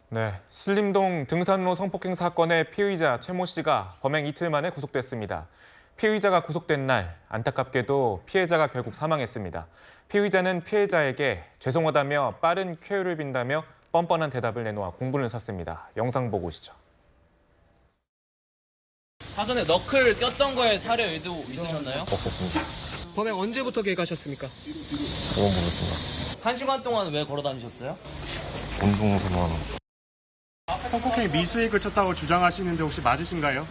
네, 신림동 등산로 성폭행 사건의 피의자 최모 씨가 범행 이틀 만에 구속됐습니다. 피의자가 구속된 날, 안타깝게도 피해자가 결국 사망했습니다. 피의자는 피해자에게 죄송하다며 빠른 쾌유를 빈다며 뻔뻔한 대답을 내놓아 공분을 샀습니다. 영상 보고 오시죠. 사전에 너클 꼈던 거에 살해 의도 있으셨나요? 없었습니다. 범행 언제부터 계획하셨습니까? 그건 모르겠습니다. 1시간 동안 왜 걸어 다니셨어요? 운동선만. 성폭행 미수에 그쳤다고 주장하시는데 혹시 맞으신가요? 네.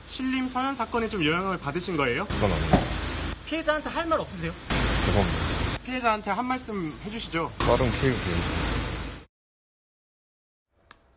신림 서현 사건에 좀 영향을 받으신 거예요? 그건 아닙니다. 피해자한테 할 말 없으세요? 죄송합니다. 피해자한테 한 말씀 해주시죠. 빠른 쾌유 드리겠습니다.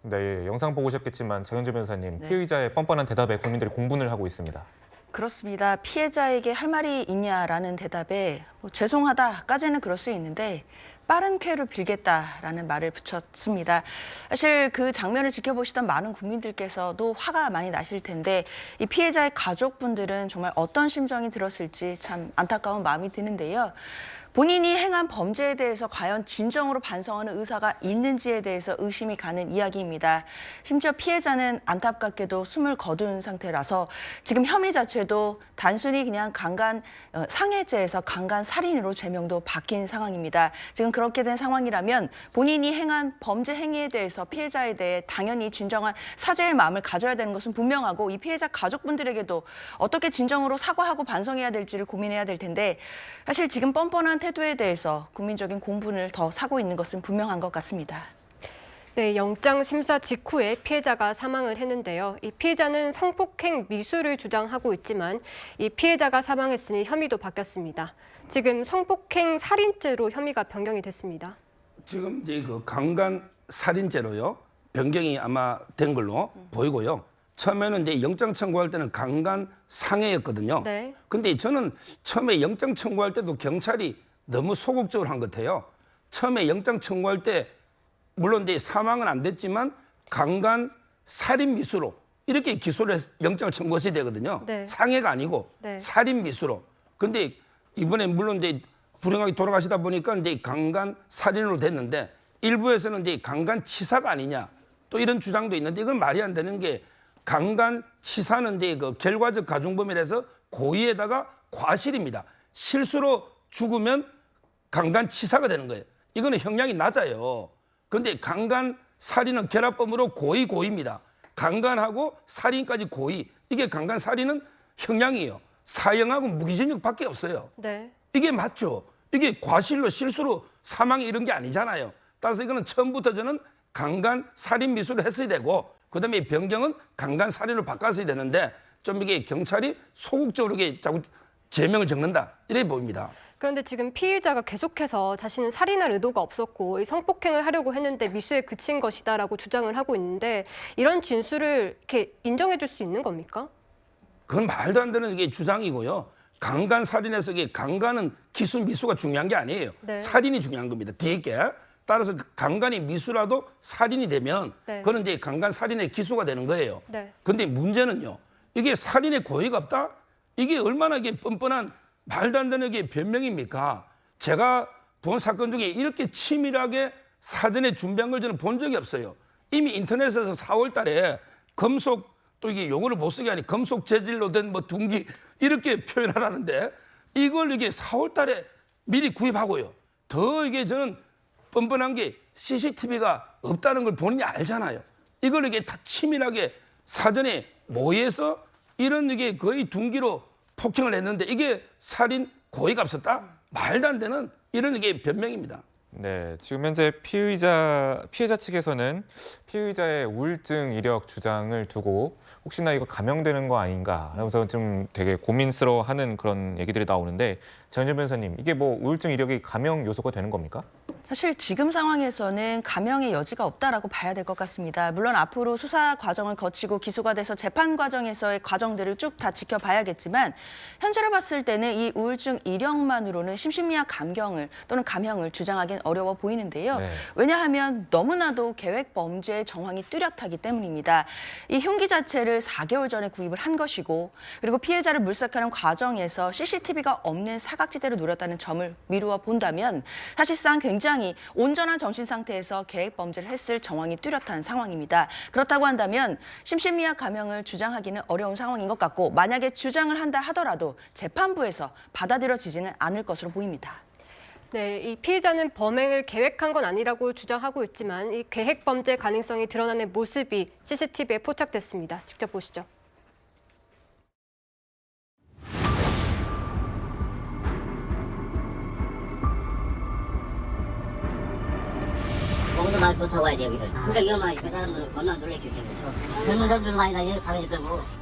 네, 영상 보고 오셨겠지만 장현주 변호사님, 네. 피의자의 뻔뻔한 대답에 국민들이 공분을 하고 있습니다. 그렇습니다. 피해자에게 할 말이 있냐라는 대답에 죄송하다까지는 그럴 수 있는데 빠른 쾌유를 빌겠다라는 말을 붙였습니다. 사실 그 장면을 지켜보시던 많은 국민들께서도 화가 많이 나실 텐데 이 피해자의 가족분들은 정말 어떤 심정이 들었을지 참 안타까운 마음이 드는데요. 본인이 행한 범죄에 대해서 과연 진정으로 반성하는 의사가 있는지에 대해서 의심이 가는 이야기입니다. 심지어 피해자는 안타깝게도 숨을 거둔 상태라서 지금 혐의 자체도 단순히 그냥 상해죄에서 강간 살인으로 제명도 바뀐 상황입니다. 지금 그렇게 된 상황이라면 본인이 행한 범죄 행위에 대해서 피해자에 대해 당연히 진정한 사죄의 마음을 가져야 되는 것은 분명하고 이 피해자 가족분들에게도 어떻게 진정으로 사과하고 반성해야 될지를 고민해야 될 텐데 사실 지금 뻔뻔한 태도에 대해서 국민적인 공분을 더 사고 있는 것은 분명한 것 같습니다. 네, 영장 심사 직후에 피해자가 사망을 했는데요. 이 피해자는 성폭행 미수를 주장하고 있지만 이 피해자가 사망했으니 혐의도 바뀌었습니다. 지금 성폭행 살인죄로 혐의가 변경이 됐습니다. 지금 이제 그 강간 살인죄로요. 변경이 아마 된 걸로 보이고요. 처음에는 이제 영장 청구할 때는 강간 상해였거든요. 네. 근데 저는 처음에 영장 청구할 때도 경찰이 너무 소극적으로 한 것 같아요. 처음에 영장 청구할 때 물론 이제 사망은 안 됐지만 강간 살인 미수로 이렇게 기소를 영장을 청구하셔야 되거든요. 네. 상해가 아니고 네. 살인 미수로. 근데 이번에 물론 이제 불행하게 돌아가시다 보니까 이제 강간 살인으로 됐는데 일부에서는 이제 강간 치사가 아니냐 또 이런 주장도 있는데 이건 말이 안 되는 게 강간 치사는 이제 그 결과적 가중범위라서 고의에다가 과실입니다. 실수로 죽으면 강간 치사가 되는 거예요. 이거는 형량이 낮아요. 그런데 강간 살인은 결합범으로 고의입니다. 강간하고 살인까지 고의. 이게 강간 살인은 형량이에요. 사형하고 무기징역밖에 없어요. 네. 이게 맞죠. 이게 과실로 실수로 사망 이런 게 아니잖아요. 따라서 이거는 처음부터 저는 강간 살인 미수를 했어야 되고 그다음에 변경은 강간 살인으로 바꿨어야 되는데 좀 이게 경찰이 소극적으로 이게 자꾸 제명을 적는다 이래 보입니다. 그런데 지금 피의자가 계속해서 자신은 살인할 의도가 없었고 이 성폭행을 하려고 했는데 미수에 그친 것이다라고 주장을 하고 있는데 이런 진술을 이렇게 인정해 줄 수 있는 겁니까? 그건 말도 안 되는 이게 주장이고요. 강간 살인에서 이게 강간은 기수 미수가 중요한 게 아니에요. 네. 살인이 중요한 겁니다. 뒤에 게. 따라서 강간이 미수라도 살인이 되면 네. 그건 이제 강간 살인의 기수가 되는 거예요. 네. 근데 문제는요. 이게 살인의 고의가 없다? 이게 얼마나 이게 뻔뻔한 말도 안 되는 게 변명입니까? 제가 본 사건 중에 이렇게 치밀하게 사전에 준비한 걸 저는 본 적이 없어요. 이미 인터넷에서 4월 달에 금속 또 이게 용어를 못 쓰게 하니 금속 재질로 된 뭐 둥기 이렇게 표현하라는데 이걸 이게 4월 달에 미리 구입하고요. 더 이게 저는 뻔뻔한 게 CCTV가 없다는 걸 본인이 알잖아요. 이걸 이게 다 치밀하게 사전에 모의해서 이런 이게 거의 둔기로 폭행을 했는데 이게 살인 고의가 없었다? 말도 안 되는 이런 이게 변명입니다. 네, 지금 현재 피해자 측에서는 피의자의 우울증 이력 주장을 두고 혹시나 이거 감형되는 거 아닌가 하면서 좀 되게 고민스러워하는 그런 얘기들이 나오는데 장현주 변호사님, 이게 뭐 우울증 이력이 감형 요소가 되는 겁니까? 사실 지금 상황에서는 감형의 여지가 없다라고 봐야 될 것 같습니다. 물론 앞으로 수사 과정을 거치고 기소가 돼서 재판 과정에서의 과정들을 쭉 다 지켜봐야겠지만 현재로 봤을 때는 이 우울증 이력만으로는 심신미약 감경을 또는 감형을 주장하기는 어려워 보이는데요. 네. 왜냐하면 너무나도 계획 범죄의 정황이 뚜렷하기 때문입니다. 이 흉기 자체를 4개월 전에 구입을 한 것이고 그리고 피해자를 물색하는 과정에서 CCTV가 없는 사각지대로 노렸다는 점을 미루어 본다면 사실상 굉장히 상당히 온전한 정신 상태에서 계획 범죄를 했을 정황이 뚜렷한 상황입니다. 그렇다고 한다면 심신미약 감형을 주장하기는 어려운 상황인 것 같고 만약에 주장을 한다 하더라도 재판부에서 받아들여지지는 않을 것으로 보입니다. 네, 이 피의자는 범행을 계획한 건 아니라고 주장하고 있지만 이 계획 범죄 가능성이 드러나는 모습이 CCTV에 포착됐습니다. 직접 보시죠. 거기서 말 못하고 와야 돼 여기를. 그러니까 위험하니까 사람들은 겁나 놀랬기 때문에. 그렇죠. 젊은 사람들 많이 다니는 가면이 끌고.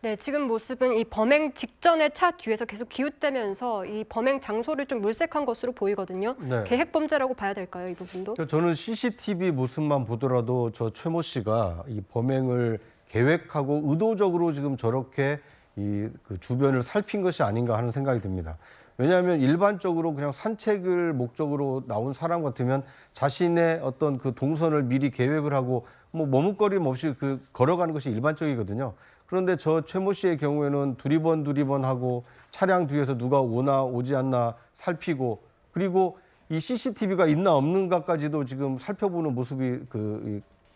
네, 지금 모습은 이 범행 직전에 차 뒤에서 계속 기웃대면서 이 범행 장소를 좀 물색한 것으로 보이거든요. 네. 계획 범죄라고 봐야 될까요, 이 부분도? 저는 CCTV 모습만 보더라도 저 최모 씨가 이 범행을 계획하고 의도적으로 지금 저렇게 그 주변을 살핀 것이 아닌가 하는 생각이 듭니다. 왜냐하면 일반적으로 그냥 산책을 목적으로 나온 사람 같으면 자신의 어떤 그 동선을 미리 계획을 하고 뭐 머뭇거림 없이 그 걸어가는 것이 일반적이거든요. 그런데 저 최모 씨의 경우에는 두리번 하고 차량 뒤에서 누가 오나 오지 않나 살피고 그리고 이 CCTV가 있나 없는가까지도 지금 살펴보는 모습이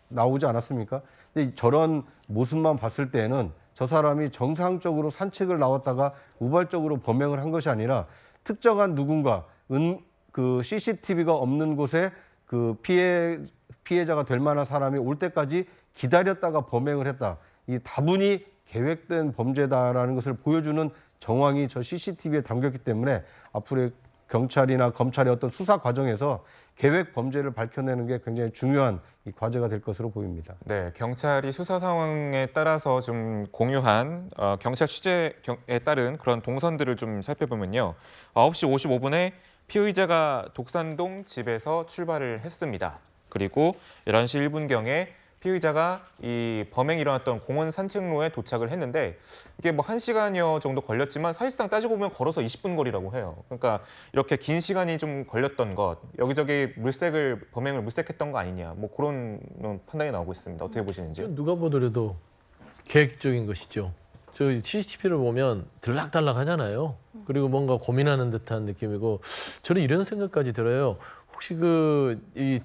나오지 않았습니까? 근데 저런 모습만 봤을 때는 저 사람이 정상적으로 산책을 나왔다가 우발적으로 범행을 한 것이 아니라 특정한 누군가 그 CCTV가 없는 곳에 그 피해자가 될 만한 사람이 올 때까지 기다렸다가 범행을 했다. 이 다분히 계획된 범죄다라는 것을 보여주는 정황이 저 CCTV에 담겼기 때문에 앞으로 경찰이나 검찰의 어떤 수사 과정에서 계획 범죄를 밝혀내는 게 굉장히 중요한 이 과제가 될 것으로 보입니다. 네, 경찰이 수사 상황에 따라서 좀 공유한 경찰 취재에 따른 그런 동선들을 좀 살펴보면요. 9시 55분에 피의자가 독산동 집에서 출발을 했습니다. 그리고 11시 1분경에 피의자가 이 범행이 일어났던 공원 산책로에 도착을 했는데 이게 뭐 1시간여 정도 걸렸지만 사실상 따지고 보면 걸어서 20분 거리라고 해요. 그러니까 이렇게 긴 시간이 좀 걸렸던 것, 여기저기 범행을 물색했던 거 아니냐, 뭐 그런 판단이 나오고 있습니다. 어떻게 보시는지요? 누가 보더라도 계획적인 것이죠. 저 CCTV를 보면 들락달락 하잖아요. 그리고 뭔가 고민하는 듯한 느낌이고 저는 이런 생각까지 들어요. 혹시 이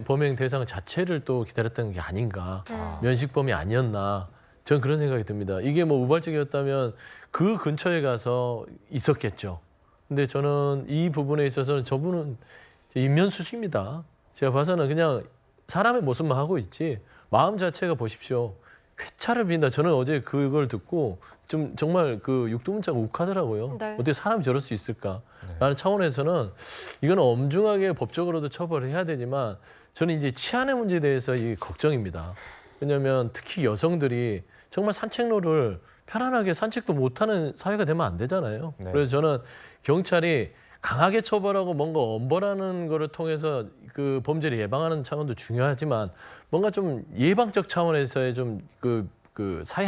범행 대상 자체를 또 기다렸던 게 아닌가, 면식범이 아니었나, 전 그런 생각이 듭니다. 이게 뭐 우발적이었다면 그 근처에 가서 있었겠죠. 근데 저는 이 부분에 있어서는 저분은 인면수시입니다. 제가 봐서는 그냥 사람의 모습만 하고 있지 마음 자체가 보십시오. 쾌차를 빈다. 저는 어제 그걸 듣고 좀 정말 그 육두문자가 욱하더라고요. 네. 어떻게 사람이 저럴 수 있을까? 라는 차원에서는 이건 엄중하게 법적으로도 처벌을 해야 되지만 저는 이제 치안의 문제에 대해서 이 걱정입니다. 왜냐하면 특히 여성들이 정말 산책로를 편안하게 산책도 못하는 사회가 되면 안 되잖아요. 네. 그래서 저는 경찰이 강하게 처벌하고 뭔가 엄벌하는 거를 통해서 그 범죄를 예방하는 차원도 중요하지만 뭔가 좀 예방적 차원에서의 좀 그 사회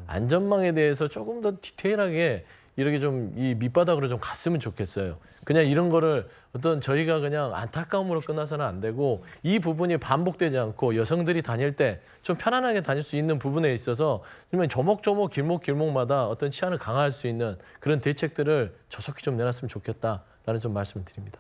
안전망에 대해서 조금 더 디테일하게 이렇게 좀 이 밑바닥으로 좀 갔으면 좋겠어요. 그냥 이런 거를 어떤 저희가 그냥 안타까움으로 끝나서는 안 되고 이 부분이 반복되지 않고 여성들이 다닐 때 좀 편안하게 다닐 수 있는 부분에 있어서 조목조목 길목마다 어떤 치안을 강화할 수 있는 그런 대책들을 조속히 좀 내놨으면 좋겠다라는 좀 말씀을 드립니다.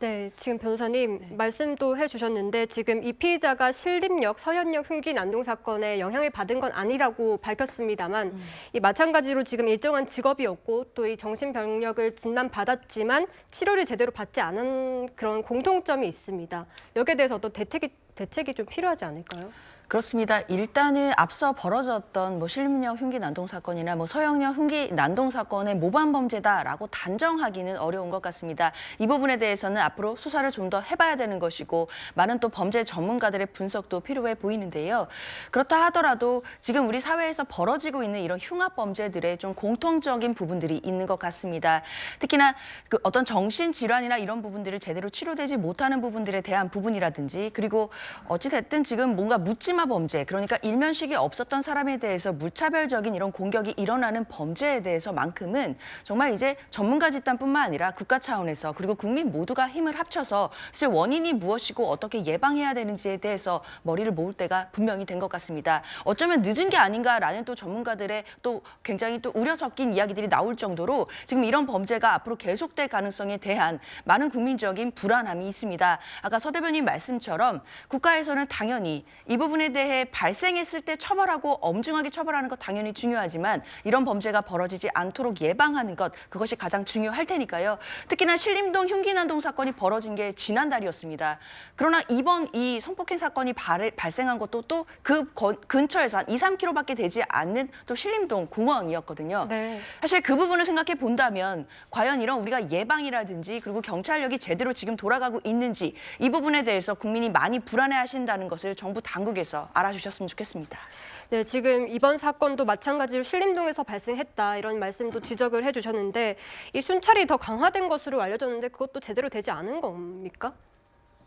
네, 지금 변호사님 말씀도 해주셨는데 지금 이 피의자가 신림역, 서현역 흉기 난동 사건에 영향을 받은 건 아니라고 밝혔습니다만 이 마찬가지로 지금 일정한 직업이었고 또 이 정신병력을 진단받았지만 치료를 제대로 받지 않은 그런 공통점이 있습니다. 여기에 대해서 어떤 대책이 좀 필요하지 않을까요? 그렇습니다. 일단은 앞서 벌어졌던 뭐 신림역 흉기 난동 사건이나 뭐 서영역 흉기 난동 사건의 모반 범죄다라고 단정하기는 어려운 것 같습니다. 이 부분에 대해서는 앞으로 수사를 좀 더 해봐야 되는 것이고 많은 또 범죄 전문가들의 분석도 필요해 보이는데요. 그렇다 하더라도 지금 우리 사회에서 벌어지고 있는 이런 흉악 범죄들의 좀 공통적인 부분들이 있는 것 같습니다. 특히나 그 어떤 정신 질환이나 이런 부분들을 제대로 치료되지 못하는 부분들에 대한 부분이라든지 그리고 어찌 됐든 지금 뭔가 묻지 흑심화 범죄, 그러니까 일면식이 없었던 사람에 대해서 무차별적인 이런 공격이 일어나는 범죄에 대해서만큼은 정말 이제 전문가 집단뿐만 아니라 국가 차원에서 그리고 국민 모두가 힘을 합쳐서 사실 원인이 무엇이고 어떻게 예방해야 되는지에 대해서 머리를 모을 때가 분명히 된 것 같습니다. 어쩌면 늦은 게 아닌가라는 또 전문가들의 또 굉장히 또 우려 섞인 이야기들이 나올 정도로 지금 이런 범죄가 앞으로 계속될 가능성에 대한 많은 국민적인 불안함이 있습니다. 아까 서 대변인 말씀처럼 국가에서는 당연히 이 부분에 대해 발생했을 때 처벌하고 엄중하게 처벌하는 것 당연히 중요하지만 이런 범죄가 벌어지지 않도록 예방하는 것, 그것이 가장 중요할 테니까요. 특히나 신림동 흉기난동 사건이 벌어진 게 지난달이었습니다. 그러나 이번 이 성폭행 사건이 발생한 것도 또 그 근처에서 한 2-3km밖에 되지 않는 또 신림동 공원이었거든요. 네. 사실 그 부분을 생각해 본다면 과연 이런 우리가 예방이라든지 그리고 경찰력이 제대로 지금 돌아가고 있는지 이 부분에 대해서 국민이 많이 불안해하신다는 것을 정부 당국에서 알아주셨으면 좋겠습니다. 네, 지금 이번 사건도 마찬가지로 신림동에서 발생했다 이런 말씀도 지적을 해주셨는데 이 순찰이 더 강화된 것으로 알려졌는데 그것도 제대로 되지 않은 겁니까?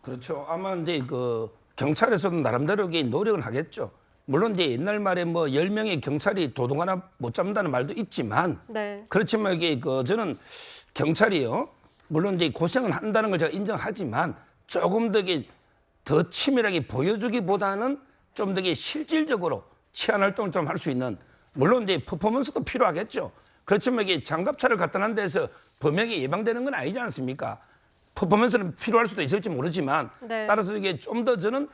그렇죠. 아마 이제 그 경찰에서도 나름대로 노력을 하겠죠. 물론 이제 옛날 말에 뭐 10명의 경찰이 도둑 하나 못 잡는다는 말도 있지만 네. 그렇지만 이게 저는 경찰이요. 물론 이제 고생은 한다는 걸 제가 인정하지만 조금 더 치밀하게 보여주기보다는 좀 더 실질적으로 치안 활동을 좀 할 수 있는, 물론 이제 퍼포먼스도 필요하겠죠. 그렇지만 이게 장갑차를 갖다 놓은 데서 범행이 예방되는 건 아니지 않습니까? 퍼포먼스는 필요할 수도 있을지 모르지만 네. 따라서 이게 좀 더 저는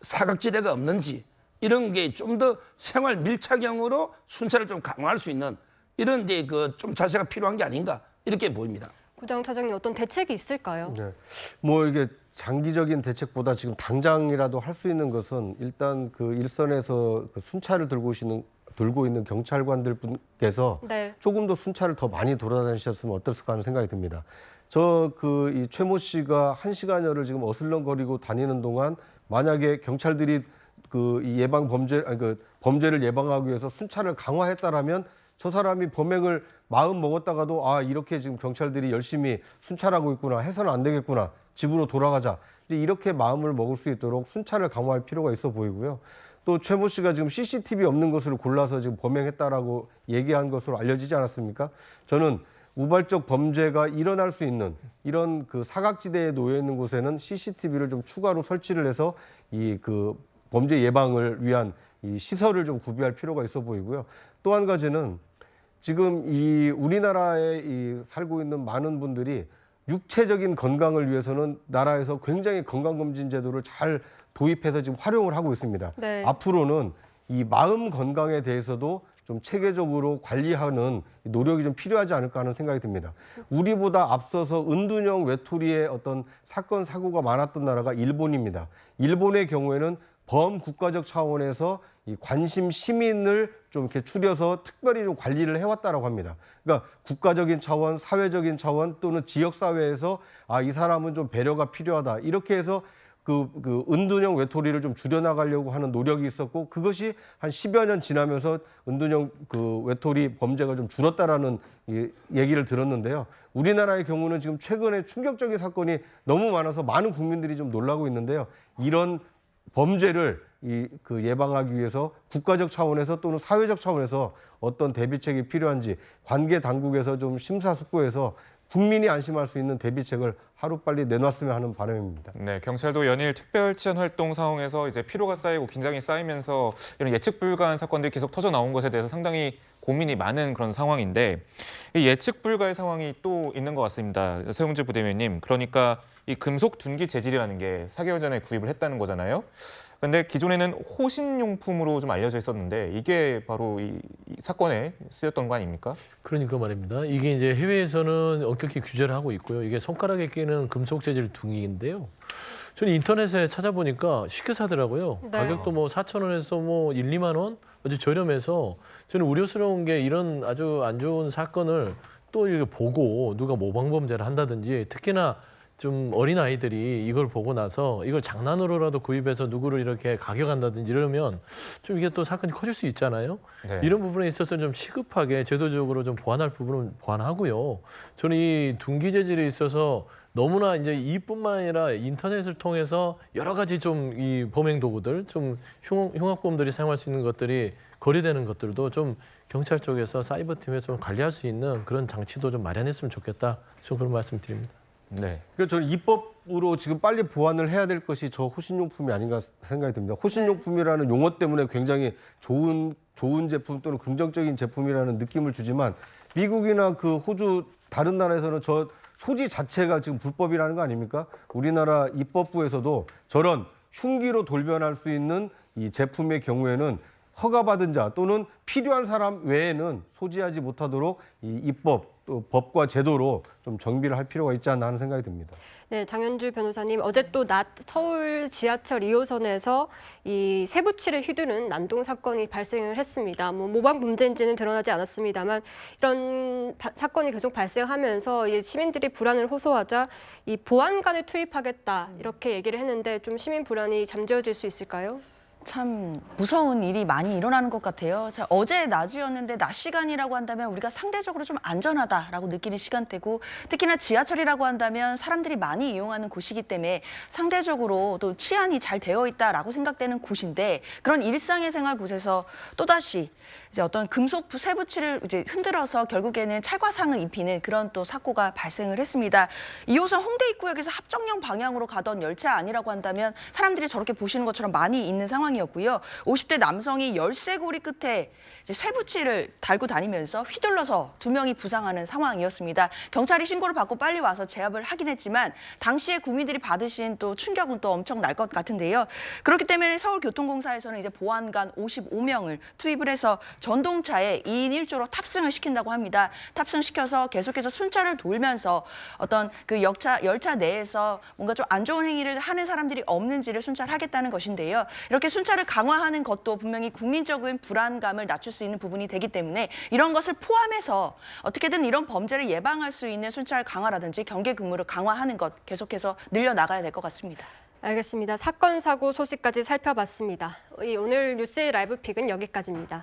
사각지대가 없는지 이런 게 좀 더 생활 밀착형으로 순찰을 좀 강화할 수 있는 이런 이제 좀 자세가 필요한 게 아닌가 이렇게 보입니다. 부장차장님 어떤 대책이 있을까요? 네. 뭐 이게 장기적인 대책보다 지금 당장이라도 할 수 있는 것은 일단 그 일선에서 그 순찰을 들고 있는 경찰관들 분께서 네. 조금 더 순찰을 더 많이 돌아다니셨으면 어땠을까 하는 생각이 듭니다. 이 최모 씨가 1시간여를 지금 어슬렁거리고 다니는 동안 만약에 경찰들이 이 범죄를 예방하기 위해서 순찰을 강화했다라면 저 사람이 범행을 마음 먹었다가도 이렇게 지금 경찰들이 열심히 순찰하고 있구나, 해서는 안 되겠구나, 집으로 돌아가자, 이렇게 마음을 먹을 수 있도록 순찰을 강화할 필요가 있어 보이고요. 또 최모 씨가 지금 CCTV 없는 것을 골라서 지금 범행했다라고 얘기한 것으로 알려지지 않았습니까? 저는 우발적 범죄가 일어날 수 있는 이런 그 사각지대에 놓여 있는 곳에는 CCTV를 좀 추가로 설치를 해서 범죄 예방을 위한 이 시설을 좀 구비할 필요가 있어 보이고요. 또 한 가지는 지금 이 우리나라에 살고 있는 많은 분들이 육체적인 건강을 위해서는 나라에서 굉장히 건강검진 제도를 잘 도입해서 지금 활용을 하고 있습니다. 네. 앞으로는 이 마음 건강에 대해서도 좀 체계적으로 관리하는 노력이 좀 필요하지 않을까 하는 생각이 듭니다. 우리보다 앞서서 은둔형 외톨이의 어떤 사건, 사고가 많았던 나라가 일본입니다. 일본의 경우에는 범국가적 차원에서 이 관심 시민을 좀 이렇게 추려서 특별히 좀 관리를 해왔다라고 합니다. 그러니까 국가적인 차원, 사회적인 차원 또는 지역 사회에서 이 사람은 좀 배려가 필요하다, 이렇게 해서 그 은둔형 외톨이를 좀 줄여나가려고 하는 노력이 있었고, 그것이 한 10여 년 지나면서 은둔형 외톨이 범죄가 좀 줄었다라는 얘기를 들었는데요. 우리나라의 경우는 지금 최근에 충격적인 사건이 너무 많아서 많은 국민들이 좀 놀라고 있는데요. 이런 범죄를 예방하기 위해서 국가적 차원에서 또는 사회적 차원에서 어떤 대비책이 필요한지 관계 당국에서 좀 심사숙고해서 국민이 안심할 수 있는 대비책을 하루빨리 내놨으면 하는 바람입니다. 네, 경찰도 연일 특별 치안 활동 상황에서 이제 피로가 쌓이고 긴장이 쌓이면서 이런 예측 불가한 사건들이 계속 터져 나온 것에 대해서 상당히 고민이 많은 그런 상황인데, 이 예측 불가의 상황이 또 있는 것 같습니다. 서영주 부대변인님, 그러니까 이 금속 둔기 재질이라는 게 4개월 전에 구입을 했다는 거잖아요. 근데 기존에는 호신용품으로 좀 알려져 있었는데 이게 바로 이 사건에 쓰였던 거 아닙니까? 그러니까 말입니다. 이게 이제 해외에서는 엄격히 규제를 하고 있고요. 이게 손가락에 끼는 금속 재질 둥이인데요. 저는 인터넷에 찾아보니까 쉽게 사더라고요. 네. 가격도 뭐 4,000원에서 뭐 1, 2만 원? 아주 저렴해서 저는 우려스러운 게 이런 아주 안 좋은 사건을 또 이렇게 보고 누가 모방범죄를 한다든지, 특히나 좀 어린 아이들이 이걸 보고 나서 이걸 장난으로라도 구입해서 누구를 이렇게 가격한다든지 이러면 좀 이게 또 사건이 커질 수 있잖아요. 네. 이런 부분에 있어서 좀 시급하게 제도적으로 좀 보완할 부분은 보완하고요. 저는 이 둔기 재질에 있어서 너무나 이제 이뿐만 아니라 인터넷을 통해서 여러 가지 좀 이 범행 도구들, 좀 흉악범들이 사용할 수 있는 것들이 거래되는 것들도 좀 경찰 쪽에서 사이버 팀에서 좀 관리할 수 있는 그런 장치도 좀 마련했으면 좋겠다. 좀 그런 말씀드립니다. 네. 그러니까 저는 입법으로 지금 빨리 보완을 해야 될 것이 저 호신용품이 아닌가 생각이 듭니다. 호신용품이라는 용어 때문에 굉장히 좋은 제품 또는 긍정적인 제품이라는 느낌을 주지만 미국이나 그 호주 다른 나라에서는 저 소지 자체가 지금 불법이라는 거 아닙니까? 우리나라 입법부에서도 저런 흉기로 돌변할 수 있는 이 제품의 경우에는 허가받은 자 또는 필요한 사람 외에는 소지하지 못하도록 이 입법 또 법과 제도로 좀 정비를 할 필요가 있지 않나 하는 생각이 듭니다. 네, 장현주 변호사님, 어제 또 낮 서울 지하철 2호선에서 이 세부치를 휘두른 난동 사건이 발생을 했습니다. 뭐 모방 문제인지는 드러나지 않았습니다만 이런 사건이 계속 발생하면서 이 시민들이 불안을 호소하자 이 보안관을 투입하겠다 이렇게 얘기를 했는데 좀 시민 불안이 잠재워질 수 있을까요? 참 무서운 일이 많이 일어나는 것 같아요. 자, 어제 낮이었는데 낮 시간이라고 한다면 우리가 상대적으로 좀 안전하다라고 느끼는 시간대고 특히나 지하철이라고 한다면 사람들이 많이 이용하는 곳이기 때문에 상대적으로 또 치안이 잘 되어 있다라고 생각되는 곳인데 그런 일상의 생활 곳에서 또다시 이제 어떤 금속 세부치를 이제 흔들어서 결국에는 찰과상을 입히는 그런 또 사고가 발생을 했습니다. 2호선 홍대 입구역에서 합정역 방향으로 가던 열차 아니라고 한다면 사람들이 저렇게 보시는 것처럼 많이 있는 상황이었고요. 50대 남성이 열쇠고리 끝에 이제 세부치를 달고 다니면서 휘둘러서 2명이 부상하는 상황이었습니다. 경찰이 신고를 받고 빨리 와서 제압을 하긴 했지만 당시에 국민들이 받으신 또 충격은 또 엄청 날 것 같은데요. 그렇기 때문에 서울교통공사에서는 이제 보안관 55명을 투입을 해서 전동차에 2인 1조로 탑승을 시킨다고 합니다. 탑승시켜서 계속해서 순찰을 돌면서 어떤 그 열차 내에서 뭔가 좀 안 좋은 행위를 하는 사람들이 없는지를 순찰하겠다는 것인데요. 이렇게 순찰을 강화하는 것도 분명히 국민적인 불안감을 낮출 수 있는 부분이 되기 때문에 이런 것을 포함해서 어떻게든 이런 범죄를 예방할 수 있는 순찰 강화라든지 경계 근무를 강화하는 것 계속해서 늘려나가야 될 것 같습니다. 알겠습니다. 사건, 사고 소식까지 살펴봤습니다. 오늘 뉴스의 라이브 픽은 여기까지입니다.